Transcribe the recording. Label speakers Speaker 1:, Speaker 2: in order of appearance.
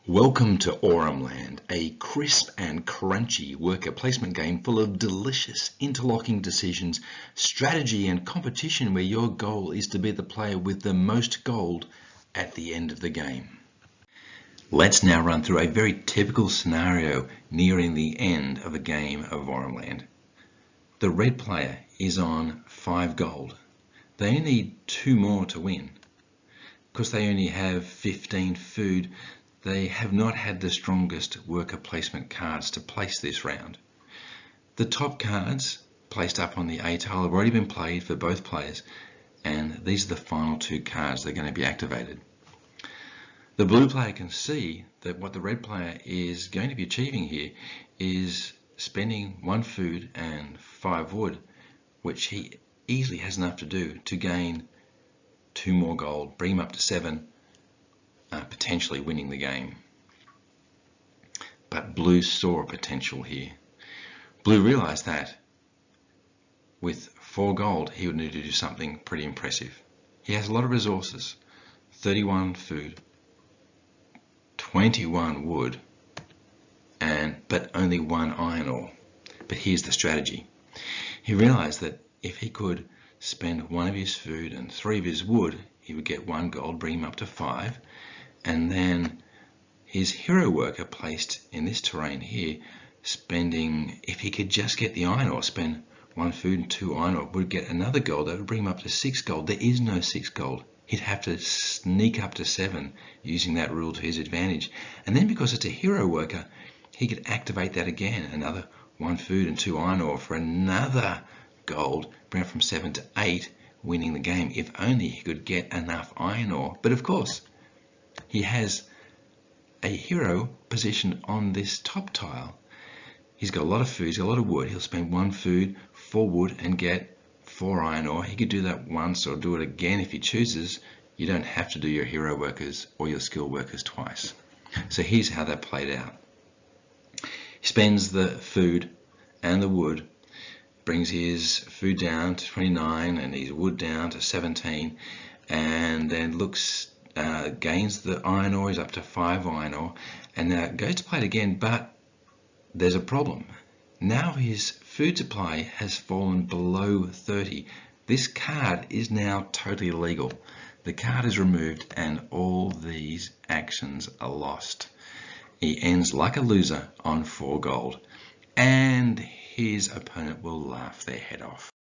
Speaker 1: Welcome to Aurumland, a crisp and crunchy worker placement game full of delicious interlocking decisions, strategy and competition where your goal is to be the player with the most gold at the end of the game. Let's now run through a very typical scenario nearing the end of a game of Aurumland. The red player is on 5 gold. They only need 2 more to win. Because they only have 15 food, they have not had the strongest worker placement cards to place this round. The top cards placed up on the A tile have already been played for both players, and these are the final 2 cards that are going to be activated. The blue player can see that what the red player is going to be achieving here is spending 1 food and 5 wood, which he easily has enough to do to gain 2 more gold, bring him up to 7, potentially winning the game. But blue saw a potential here. Blue realized that with 4 gold he would need to do something pretty impressive. He has a lot of resources, 31 food, 21 wood, but only 1 iron ore. But here's the strategy. He realized that if he could spend 1 of his food and 3 of his wood, he would get 1 gold, bring him up to 5, and then his hero worker placed in this terrain here, spending, if he could just get the iron ore, spend 1 food and 2 iron ore, would get another gold. That would bring him up to 6 gold. There is no 6 gold. He'd have to sneak up to 7 using that rule to his advantage. And then because it's a hero worker, he could activate that again, another 1 food and 2 iron ore for another gold, bring it from 7 to 8, winning the game. If only he could get enough iron ore. But of course, he has a hero positioned on this top tile. He's got a lot of food, he's got a lot of wood. He'll spend 1 food, 4 wood, and get 4 iron ore. He could do that once or do it again if he chooses. You don't have to do your hero workers or your skill workers twice. So here's how that played out. He spends the food and the wood, brings his food down to 29 and his wood down to 17, and then gains the iron ore. He's up to 5 iron ore, and now goes to play it again, but there's a problem. Now his food supply has fallen below 30. This card is now totally illegal. The card is removed and all these actions are lost. He ends like a loser on 4 gold, and his opponent will laugh their head off.